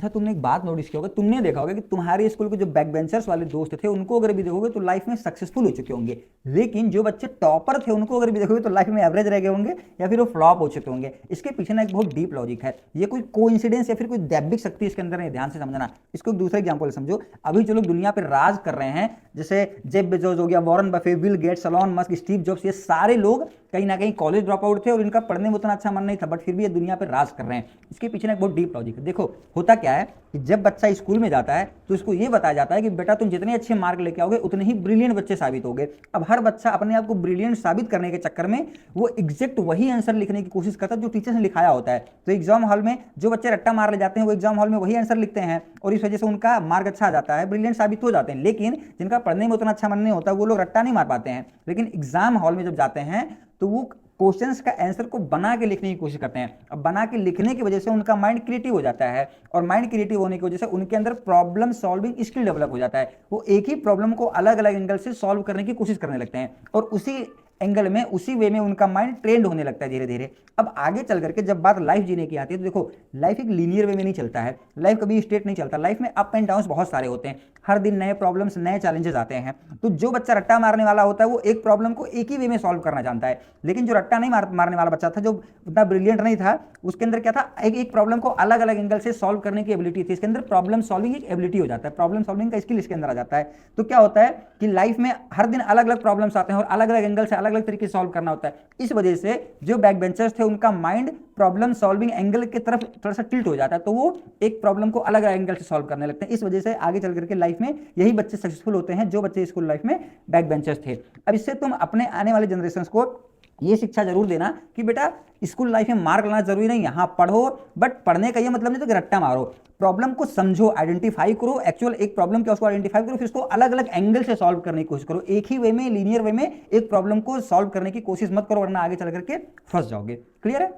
अच्छा, तुमने एक बात नोटिस किया होगा, तुमने देखा होगा कि तुम्हारे स्कूल के जो बैक बेंचर्स वाले दोस्त थे उनको अगर भी देखोगे तो लाइफ में सक्सेसफुल हो चुके होंगे, लेकिन जो बच्चे टॉपर थे उनको अगर भी देखोगे तो लाइफ में एवरेज रह गए होंगे या फिर वो फ्लॉप हो चुके होंगे। इसके पीछे ना एक बहुत डीप लॉजिक है, ये कोई कोइंसिडेंस या फिर कोई दैविक शक्ति इसके अंदर नहीं, ध्यान से समझना। इसको एक दूसरा एग्जांपल समझो। अभी जो लोग दुनिया पर राज कर रहे हैं, जैसे जेफ बेजोस हो गया, Warren Buffett, Bill Gates, Elon Musk, Steve Jobs, ये सारे लोग कहीं ना कहीं कॉलेज ड्रॉप आउट थे और इनका पढ़ने में उतना अच्छा मन नहीं था, बट फिर भी ये दुनिया पर राज कर रहे हैं। इसके पीछे ना एक बहुत डीप लॉजिक है। देखो होता क्या है कि जब बच्चा स्कूल में जाता है तो उसको ये बताया जाता है कि बेटा तुम जितने अच्छे मार्क लेके आओगे उतने ही ब्रिलियंट बच्चे साबित होगे। अब हर बच्चा अपने आप को ब्रिलियंट साबित करने के चक्कर में वो एग्जैक्ट वही आंसर लिखने की कोशिश करता है जो टीचर ने लिखाया होता है। तो एग्जाम हॉल में जो बच्चे रट्टा मार ले जाते हैं वो एग्जाम हॉल में वही आंसर लिखते हैं और इस वजह से उनका मार्क अच्छा आ जाता है, ब्रिलियंट साबित हो जाते हैं। लेकिन जिनका पढ़ने में उतना अच्छा मन नहीं होता वो लोग रट्टा नहीं मार पाते हैं, लेकिन एग्जाम हॉल में जब जाते हैं तो वो क्वेश्चंस का आंसर को बना के लिखने की कोशिश करते हैं। अब बना के लिखने की वजह से उनका माइंड क्रिएटिव हो जाता है और माइंड क्रिएटिव होने की वजह से उनके अंदर प्रॉब्लम सॉल्विंग स्किल डेवलप हो जाता है। वो एक ही प्रॉब्लम को अलग अलग एंगल से सॉल्व करने की कोशिश करने लगते हैं और उसी एंगल में, उसी वे में उनका माइंड ट्रेंड होने लगता है धीरे धीरे। अब आगे चल करके जब बात लाइफ जीने की आती है तो देखो लाइफ एक लीनियर वे में नहीं चलता है, लाइफ कभी स्ट्रेट नहीं चलता, लाइफ में अप एंड डाउन बहुत सारे होते हैं, हर दिन नए प्रॉब्लम्स, नए चैलेंजेस आते हैं। तो जो बच्चा रट्टा मारने वाला होता है वो एक प्रॉब्लम को एक ही वे में सॉल्व करना जानता है, लेकिन जो रट्टा नहीं मारने वाला बच्चा था, जो उतना ब्रिलियंट नहीं था, उसके अंदर क्या था, एक प्रॉब्लम को अलग अलग एंगल से सॉल्व करने की एबिलिटी थी। इसके अंदर प्रॉब्लम सॉल्विंग एक एबिलिटी हो जाता है, प्रॉब्लम सॉल्विंग का स्किल इसके अंदर आ जाता है। तो क्या होता है कि लाइफ में हर दिन अलग अलग प्रॉब्लम्स आते हैं और अलग अलग एंगल से अलग अलग तरीके से सॉल्व करना होता है। इस वजह से जो बैक बेंचर्स थे उनका माइंड प्रॉब्लम सॉल्विंग एंगल की तरफ थोड़ा सा टिल्ट हो जाता है, तो वो एक प्रॉब्लम को अलग अलग एंगल से सॉल्व करने लगते हैं। इस वजह से आगे चल करके लाइफ में यही बच्चे सक्सेसफुल होते हैं जो बच्चे स्कूल लाइफ में बैक बेंचर्स थे। अब इससे तुम अपने आने वाले जनरेशन को ये शिक्षा जरूर देना कि बेटा स्कूल लाइफ में मार्क लाना जरूरी नहीं है, हाँ पढ़ो, बट पढ़ने का ये मतलब नहीं तो कि रट्टा मारो। प्रॉब्लम को समझो, आइडेंटिफाई करो, एक्चुअल एक प्रॉब्लम क्या उसको आइडेंटिफाई करो, फिर उसको अलग अलग एंगल से सॉल्व करने की कोशिश करो। एक ही वे में, लीनियर वे में एक प्रॉब्लम को सॉल्व करने की कोशिश मत करो, वरना आगे चल करके फंस जाओगे। क्लियर है?